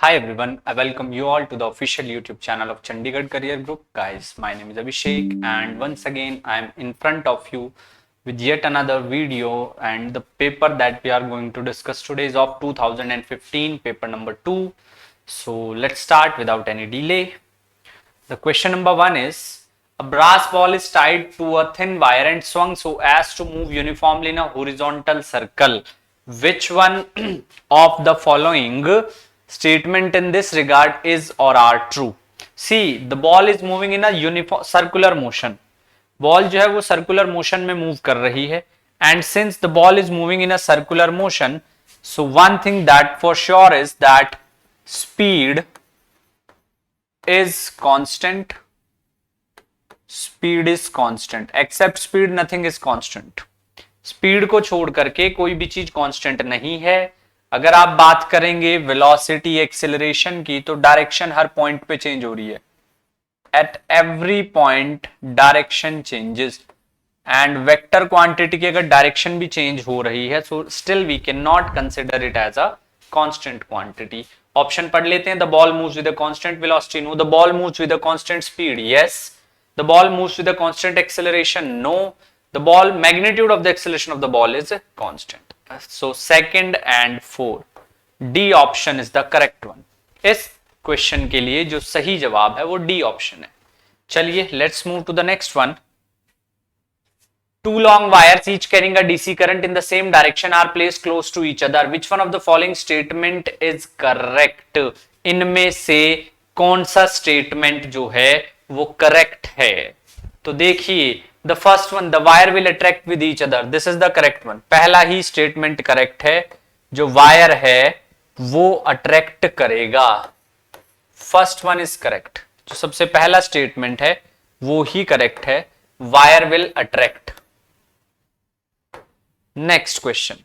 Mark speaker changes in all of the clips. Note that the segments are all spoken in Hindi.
Speaker 1: Hi everyone, I welcome you all to the official YouTube channel of Chandigarh Career Group. Guys, my name is Abhishek and once again I am in front of you with yet another video, and the paper that we are going to discuss today is of 2015, paper number 2. So let's start without any delay. The question number 1 is, a brass ball is tied to a thin wire and swung so as to move uniformly in a horizontal circle. Which one of the following statement in this regard is or are true? See, the ball is moving in a uniform circular motion. Ball जो है वो सर्कुलर मोशन में मूव कर रही है, and since the ball is moving in a circular motion, so one thing that for sure is that speed is constant. Speed is constant. Except speed, nothing is constant. Speed को छोड़ करके कोई भी चीज कांस्टेंट नहीं है. अगर आप बात करेंगे वेलोसिटी एक्सेलरेशन की, तो डायरेक्शन हर पॉइंट पे चेंज हो रही है. At every point direction changes, and vector quantity की अगर डायरेक्शन भी चेंज हो रही है, so still we can not consider it as a constant quantity. Option पढ़ लेते हैं. The ball moves with a constant velocity, no. The ball moves with a constant speed, yes. The ball moves with a constant acceleration, no. The ball magnitude of the acceleration of the ball is constant. So second and four, D option is the correct one. इस क्वेश्चन के लिए जो सही जवाब है वो डी ऑप्शन है. चलिए let's move to the next one. Two long wires each carrying a DC current in the same direction are placed close to each other. Which one of the following statement is correct? इनमें से कौन सा स्टेटमेंट जो है वो करेक्ट है? तो देखिए, the first one, the wire will attract with each other, this is the correct one. पहला ही स्टेटमेंट करेक्ट है. जो वायर है वो अट्रैक्ट करेगा. First one is correct. जो सबसे पहला स्टेटमेंट है वो ही करेक्ट है. Wire will attract. Next question.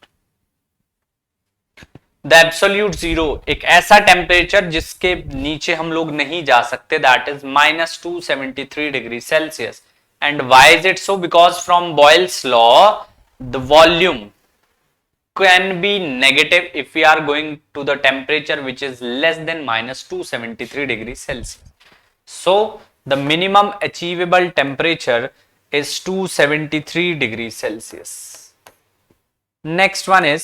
Speaker 1: The absolute zero, एक ऐसा टेम्परेचर जिसके नीचे हम लोग नहीं जा सकते, that is -273 degree Celsius. And why is it so? Because from Boyle's law the volume can be negative if we are going to the temperature which is less than -273 degree Celsius. So the minimum achievable temperature is 273 degrees Celsius. Next one is,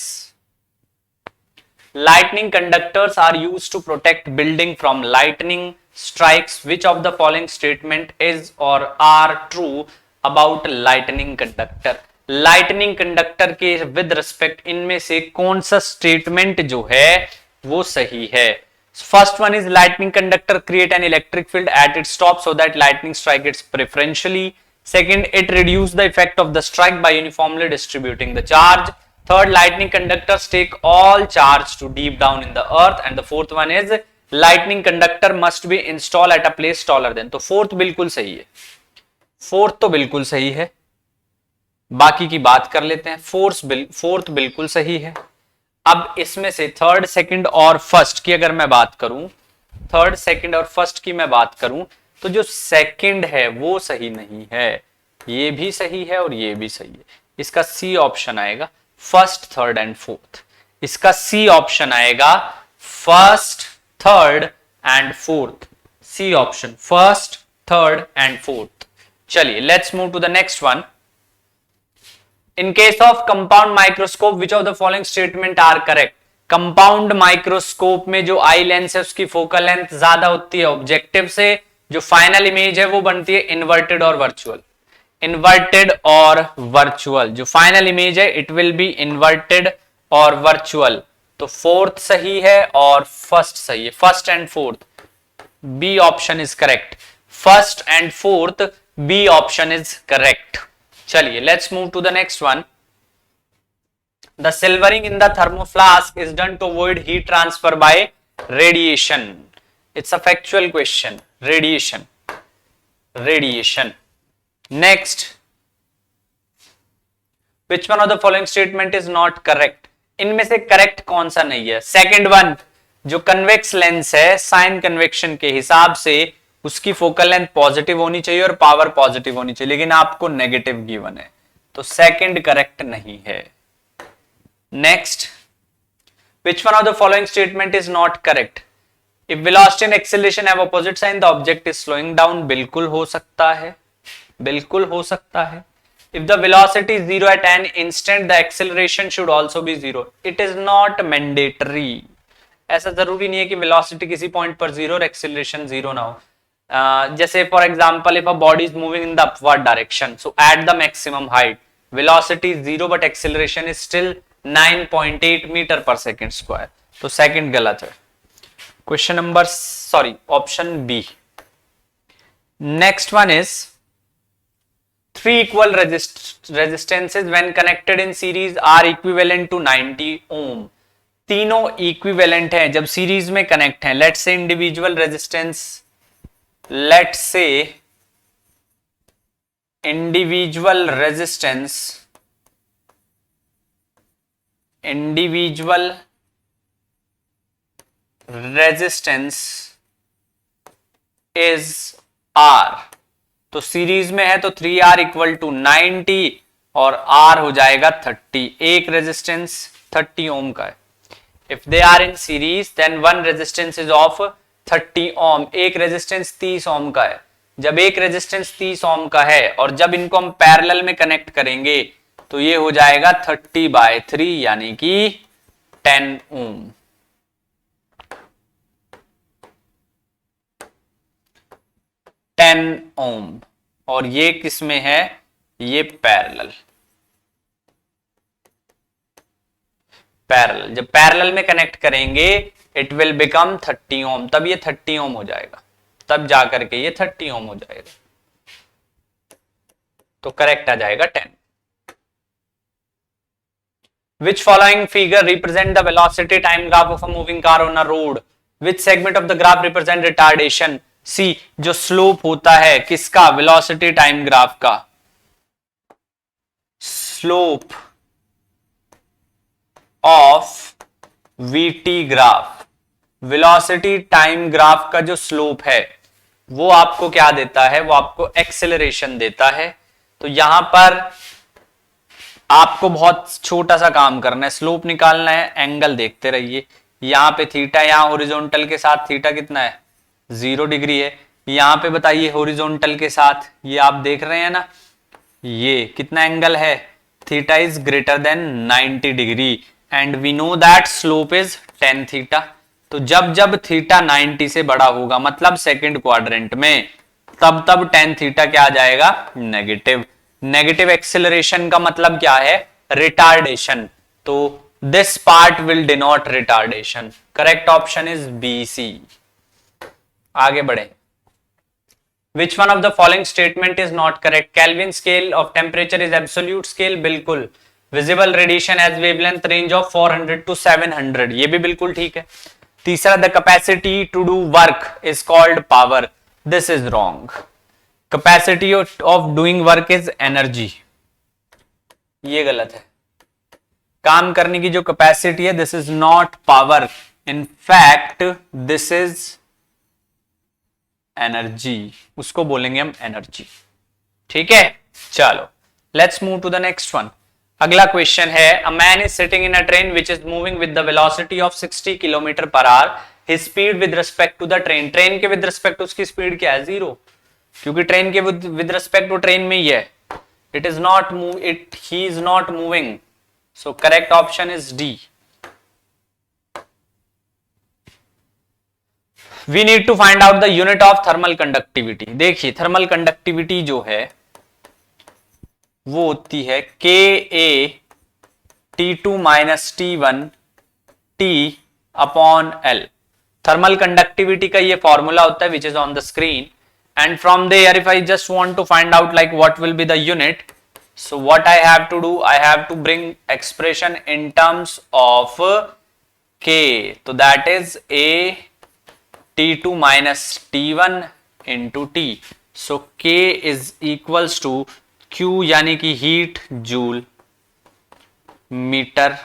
Speaker 1: lightning conductors are used to protect building from lightning strikes. Which of the following statement is or are true about lightning conductor? lightning conductor के with respect इनमें से कौन सा statement जो है वो सही है? First one is, lightning conductor create an electric field at its top so that lightning strike gets preferentially. Second, it reduces the effect of the strike by uniformly distributing the charge. Third, lightning conductors take all charge to deep down in the earth. And the fourth one is, lightning conductor must be installed at a place taller than. तो फोर्थ बिल्कुल सही है. फोर्थ तो बिल्कुल सही है. बाकी की बात कर लेते हैं. फोर्थ बिल्कुल सही है. अब इसमें से थर्ड, सेकंड और फर्स्ट की अगर मैं बात करूं, थर्ड, सेकंड और फर्स्ट की मैं बात करूं, तो जो सेकंड है वो सही नहीं है. ये भी सही है और ये भी सही है. इसका सी ऑप्शन आएगा, फर्स्ट, थर्ड एंड फोर्थ. इसका सी ऑप्शन आएगा, first, third and fourth. C option, first, third and fourth. चलिए let's move to the next one. In case of compound microscope which of the following statement are correct? Compound microscope में जो आई लेंस है उसकी फोकल लेंथ ज्यादा होती है ऑब्जेक्टिव से. जो फाइनल इमेज है वो बनती है इन्वर्टेड और वर्चुअल. इन्वर्टेड और वर्चुअल. जो फाइनल इमेज है इट विल बी इन्वर्टेड और वर्चुअल. तो फोर्थ सही है और फर्स्ट सही है. First and fourth, B option is correct. First and fourth, B option is correct. चलिए let's move to the next one. The silvering in the thermoflask is done to avoid heat transfer by radiation. It's a factual question. Radiation. Next, which one of the following statement is not correct? इनमें से करेक्ट कौन सा नहीं है? सेकेंड वन, जो कन्वेक्स लेंस है साइन कन्वेक्शन के हिसाब से उसकी फोकल लेंथ पॉजिटिव होनी चाहिए और पावर पॉजिटिव होनी चाहिए, लेकिन आपको नेगेटिव गिवन है, तो सेकेंड करेक्ट नहीं है. Next, which one of the following statement is not correct? If velocity and acceleration have opposite sign the object is slowing down, बिल्कुल हो सकता है, बिल्कुल हो सकता है. If the velocity is zero at an instant, the acceleration should also be zero. It is not mandatory. ऐसा जरूरी नहीं है कि velocity किसी point पर zero और acceleration zero ना हो. जैसे for example, if a body is moving in the upward direction, so at the maximum height, velocity is zero but acceleration is still 9.8 meter per second square. तो second गलत है. Question number, sorry, option B. Next one is three equal resistances when connected in series are equivalent to 90 ohm. तीनों इक्विवेलेंट हैं जब सीरीज में कनेक्ट हैं. Let's say individual resistance, let's say individual resistance, individual resistance is R. तो सीरीज में है तो 3R इक्वल टू 90 और R हो जाएगा 30. एक रेजिस्टेंस 30 ओम का है. If they are in series then one resistance is of 30 ohm. एक रेजिस्टेंस 30 ओम का है. जब एक रेजिस्टेंस 30 ओम का है और जब इनको हम पैरेलल में कनेक्ट करेंगे तो ये हो जाएगा 30/3 यानी कि 10 ओम. ओम. और ये किस में है, ये पैरेलल. पैरेलल जब पैरेलल में कनेक्ट करेंगे इट विल बिकम 30 ओम. तब ये 30 ओम हो जाएगा, तब जाकर के ये 30 ओम हो जाएगा. तो करेक्ट आ जाएगा 10. Which following figure represent the velocity time graph of a moving car on a road? Which segment of the graph represent retardation? सी, जो स्लोप होता है किसका, वेलोसिटी टाइम ग्राफ का. Slope of VT graph, velocity time graph का जो स्लोप है वो आपको क्या देता है, वो आपको एक्सेलरेशन देता है. तो यहां पर आपको बहुत छोटा सा काम करना है, स्लोप निकालना है, एंगल देखते रहिए. यहां पे थीटा, यहां हॉरिजॉन्टल के साथ थीटा कितना है, 0 डिग्री है. यहां पे बताइए हॉरिजॉन्टल के साथ, ये आप देख रहे हैं ना, ये कितना एंगल है, theta is greater than 90 degree and we know that slope is 10 theta. तो जब जब थीटा 90 से बड़ा होगा मतलब सेकंड क्वाड्रेंट में, तब तब 10 थीटा क्या आ जाएगा, नेगेटिव. नेगेटिव एक्सेलरेशन का मतलब क्या है, रिटार्डेशन. तो this part will denote retardation. Correct option is B, C. आगे बढ़े. Which one of the following statement is not correct? Kelvin scale of temperature is absolute scale, बिल्कुल. Visible radiation has wavelength range of 400 to 700, ये भी बिल्कुल ठीक है. तीसरा, the capacity to do work is called power. This is wrong. Capacity of doing work is energy. ये गलत है. काम करने की जो कैपेसिटी है, this is not power. In fact, this is energy, उसको बोलेंगे हम एनर्जी. ठीक है, चलो let's move to the next one. अगला क्वेश्चन है, a man is sitting in a train which is moving with the velocity of 60 kilometre per hour. His speed with respect to the train. Train के विद रिस्पेक्ट उसकी स्पीड क्या है, 0, क्योंकि ट्रेन के विद रिस्पेक्ट टू ट्रेन में ही है. It is not move, it he is not moving. So correct option is D. We need to find out the unit of thermal conductivity. देखिए थर्मल कंडक्टिविटी जो है वो होती है Ka T2 minus T1 T upon L. Thermal conductivity का ये फॉर्मूला होता है which is on the screen. And from there if I just want to find out like what will be the unit, so what I have to do, I have to bring expression in terms of K. तो that is A T2 minus T1 into T. So K is equals to Q यानी कि heat joule metre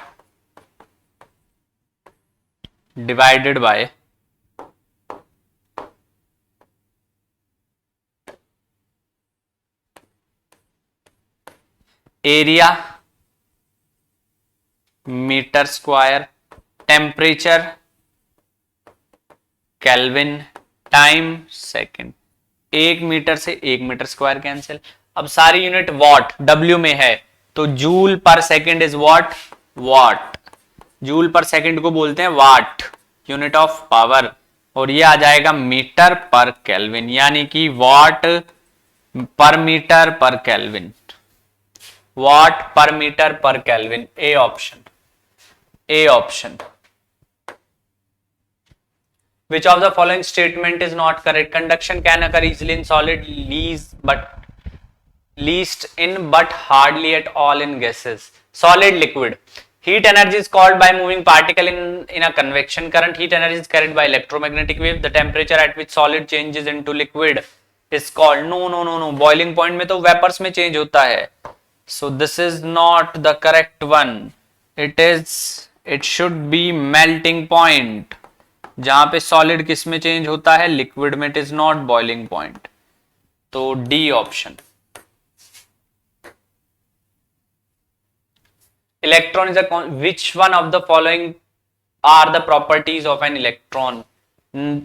Speaker 1: divided by area metre square, temperature kelvin time second. 1 metre से 1 मीटर स्क्वायर कैंसिल। अब सारी यूनिट वॉट डब्ल्यू में है, तो जूल पर second is what, what. Joule पर सेकंड को बोलते हैं वाट, यूनिट ऑफ पावर। और ये आ जाएगा मीटर पर केल्विन, यानी कि what per metre per kelvin, watt per metre per kelvin. A option, A option. Which of the following statement is not correct? Conduction can occur easily in solid, least in but hardly at all in gases. Solid, liquid. Heat energy is called by moving particle in a convection current. Heat energy is carried by electromagnetic wave. The temperature at which solid changes into liquid is called, no, boiling point में तो vapors में change होता है. So this is not the correct one. It should be melting point. जहां पे सॉलिड किस में चेंज होता है, लिक्विड में। It is not boiling point, तो D option. Electron is which one of the following are the properties of an electron?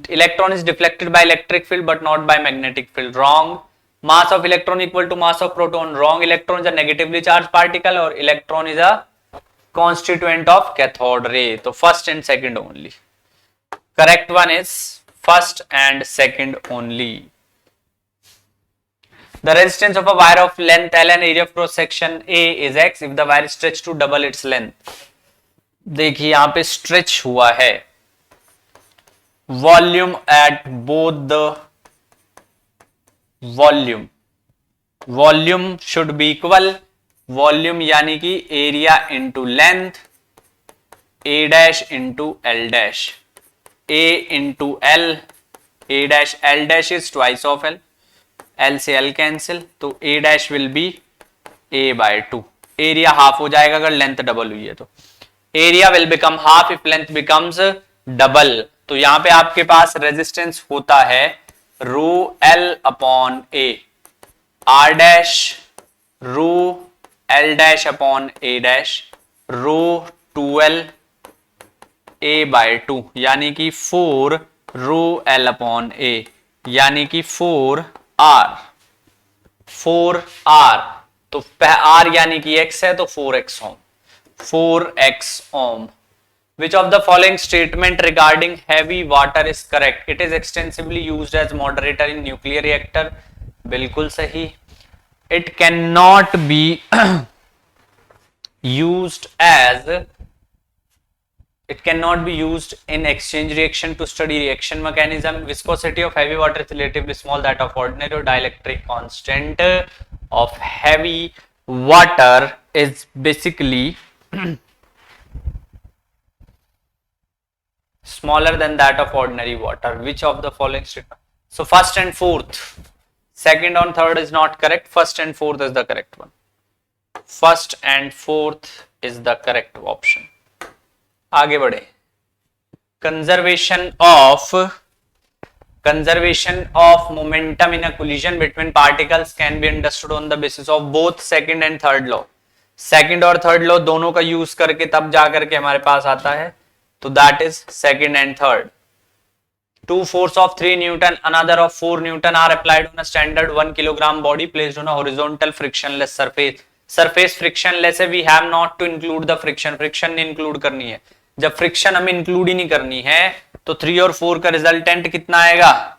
Speaker 1: Electron is deflected by electric field but not by magnetic field, wrong. Mass of electron equal to mass of proton, wrong. Electron is a negatively charge particle और electron is a constituent of cathode ray, तो first and second only. Correct one is first and second only. The resistance of a wire of length L and area of cross section A is X if the wire is stretched to double its length. देखिए यहां पे stretch हुआ है, volume at both the volume should be equal. Volume यानी कि area into length, A dash into L dash. A into L, A dash L dash is twice of L, L से L cancel, तो A dash will be A by 2. Area half हो जाएगा अगर लेंथ डबल हुई है तो। Area will become half if length becomes double. तो यहां पे आपके पास रेजिस्टेंस होता है rho L upon A, R dash rho L dash upon A dash, rho 2L A by 2, यानी कि 4 रो L अपॉन A, यानी कि 4R, 4R। तो R यानी कि X है तो 4X Om, 4X Om. Which of the following statement regarding heavy water is correct? It is extensively used as moderator in nuclear reactor, बिल्कुल सही। It cannot be used as It cannot be used in exchange reaction to study reaction mechanism. Viscosity of heavy water is relatively small, that of ordinary. Or dielectric constant of heavy water is basically smaller than that of ordinary water. Which of the following statement? So first and fourth, second and third is not correct. First and fourth is the correct one. First and fourth is the correct option. आगे बढ़े। Conservation of momentum in a collision between particles can be understood on the basis of both second and third law. Second और थर्ड लॉ दोनों का यूज करके तब जाकर के हमारे पास आता है, तो that is second and third. 2 force of 3 Newton, another of 4 Newton are applied on a standard 1 kilogram body placed on a horizontal frictionless surface. Surface frictionless है, we have not to include the friction. friction ने include करनी है। जब फ्रिक्शन हमें इंक्लूड ही नहीं करनी है तो 3 और 4 का रिजल्टेंट कितना आएगा?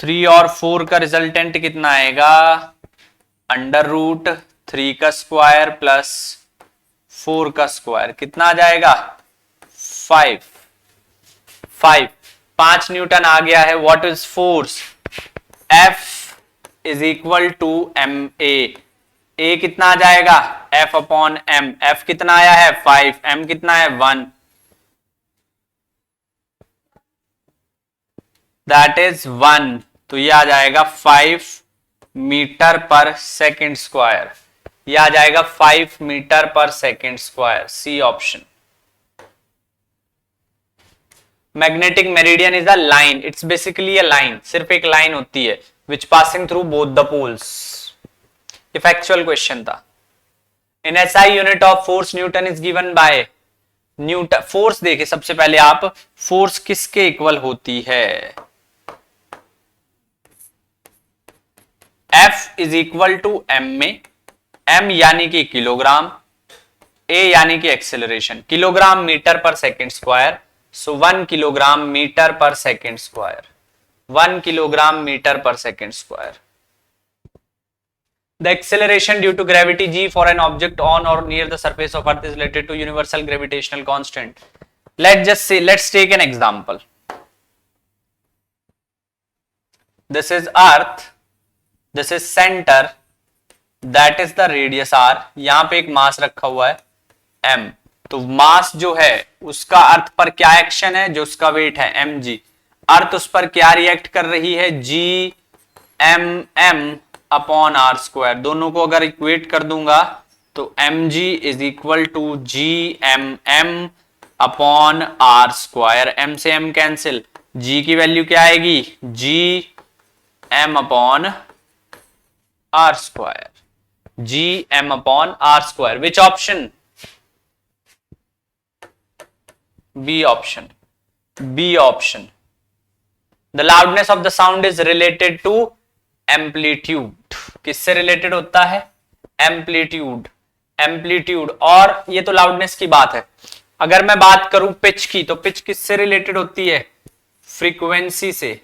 Speaker 1: 3 और 4 का रिजल्टेंट कितना आएगा? अंडर रूट 3 का स्क्वायर प्लस 4 का स्क्वायर, कितना आ जाएगा? 5 न्यूटन आ गया है। What is force? F is equal to ma। A कितना आ जाएगा? F upon M। F कितना आया है? 5। M कितना है? 1। That is 1। तो ये आ जाएगा 5 मीटर पर सेकेंड स्क्वायर। ये आ जाएगा 5 मीटर पर second square, C option. Magnetic meridian is a line, it's basically a line, सिर्फ एक लाइन होती है which passing through both the poles. ये फैक्चुअल क्वेश्चन था। In SI unit of force newton is given by, newton force देखिए, सबसे पहले आप फोर्स किसके इक्वल होती है? F is equal to M में, m यानी कि किलोग्राम, a यानी कि एक्सेलरेशन, किलोग्राम मीटर पर second square, so 1 kilogram metre पर सेकेंड स्क्वायर, 1 किलोग्राम मीटर पर second square. The acceleration due to gravity g for an object on or near the surface of earth is related to universal gravitational constant. Let's take an example. This is earth, this is center, that is the radius r. यहां पे एक मास रखा हुआ है m. तो मास जो है उसका अर्थ पर क्या एक्शन है? जो उसका वेट है mg, अर्थ उस पर क्या रिएक्ट कर रही है? g m upon R square. दोनों को अगर इक्वेट कर दूंगा तो mg is equal to G M M upon R square. m से m कैंसिल, g की वैल्यू क्या आएगी? g m upon R square, g m upon R square. Which option? B option. B option. The loudness of the sound is related to amplitude. किससे रिलेटेड होता है? एम्पलीट्यूड. एम्पलीट्यूड. और ये तो लाउडनेस की बात है. अगर मैं बात करूं पिच की, तो पिच किससे रिलेटेड होती है? फ्रीक्वेंसी से.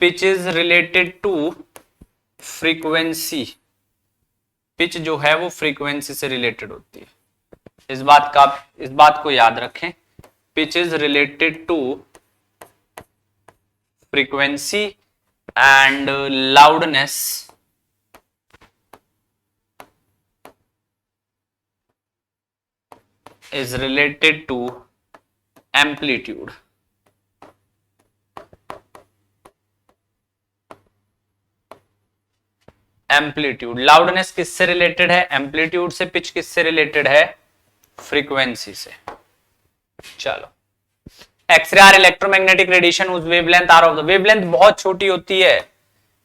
Speaker 1: Pitch is related to frequency. Pitch जो है वो फ्रीक्वेंसी से रिलेटेड होती है. इस बात को याद रखें. Pitch is related to frequency and loudness is related to amplitude. Amplitude. Loudness किससे रिलेटेड है? एम्पलीट्यूड से. पिच किससे रिलेटेड है? फ्रीक्वेंसी से. चलो, एक्सरे आर इलेक्ट्रोमैग्नेटिक रेडिएशन उस wavelength are of the. Wavelength बहुत छोटी होती है.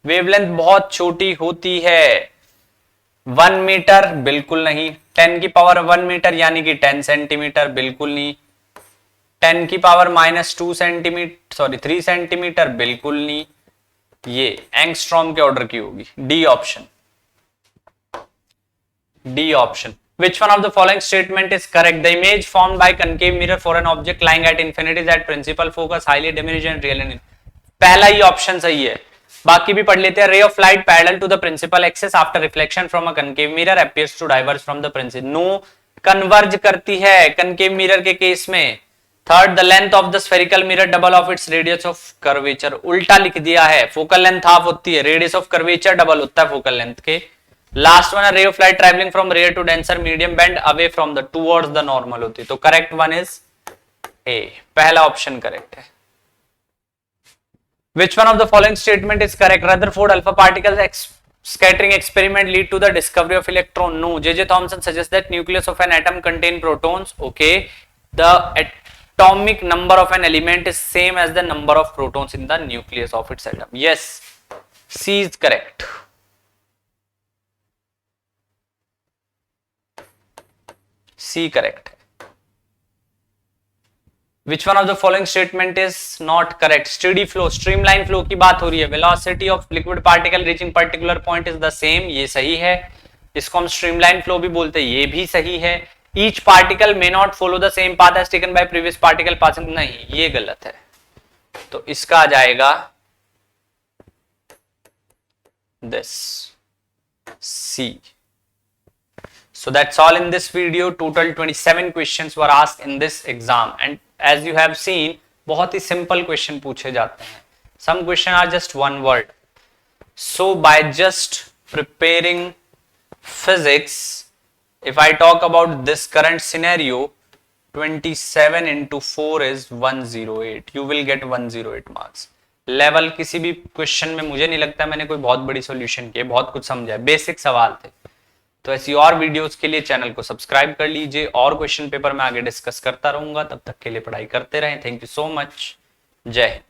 Speaker 1: वेवलेंथ बहुत छोटी होती है. 1 मीटर बिल्कुल नहीं. 10 की पावर 1 मीटर यानी कि 10 सेंटीमीटर बिल्कुल नहीं. 10 की पावर -2 सेंटीमीटर, सॉरी 3 सेंटीमीटर बिल्कुल नहीं. ये एंगस्ट्रॉम के ऑर्डर की होगी. D option. D option. Which one of the following statement is correct? The image formed by concave mirror for an object lying at infinity is at principal focus highly diminished and real and. पहला ही ऑप्शन सही है. बाकी भी पढ़ लेते हैं. Ray of light parallel to the principal axis after reflection from a concave mirror appears to diverge from the principal. No, converge करती है concave mirror के केस में. Third, the length of the spherical mirror double of its radius of curvature. उल्टा लिख दिया है. Focal length half होती है, radius of curvature double होता है focal length के. Last one, ray of light travelling from rare to denser medium bend away from the towards the normal होती है. तो करेक्ट वन इज ए. पहला ऑप्शन करेक्ट है. विच one of the following statement is correct? Rutherford alpha particle scattering experiment lead to the discovery of electron. No. J.J. Thomson suggests that nucleus of an atom contain protons. Okay. The atomic number of an element is same as the number of protons in the nucleus of its atom. Yes. C is correct. C correct. Which one of the following statement is not correct? Steady flow, streamline flow की बात हो रही है. Velocity of liquid particle reaching particular point is the same. ये सही है. इसको हम streamline flow भी बोलते हैं. ये भी सही है. Each particle may not follow the same path as taken by previous particle passing. नहीं, ये गलत है. तो इसका आ जाएगा this C. So that's all in this video. Total 27 questions were asked in this exam and as you have seen बहुत ही simple question पूछे जाते हैं. Some question are just one word. So by just preparing physics, if I talk about this current scenario, 27 into 4 is 108. You will get 108 marks. Level किसी भी क्वेश्चन में मुझे नहीं लगता मैंने कोई बहुत बड़ी सॉल्यूशन किए. बहुत कुछ समझा है. बेसिक सवाल थे. तो ऐसी और वीडियोस के लिए चैनल को सब्सक्राइब कर लीजिए. और क्वेश्चन पेपर में आगे डिस्कस करता रहूंगा. तब तक के लिए पढ़ाई करते रहें. Thank you so much. जय हिंद.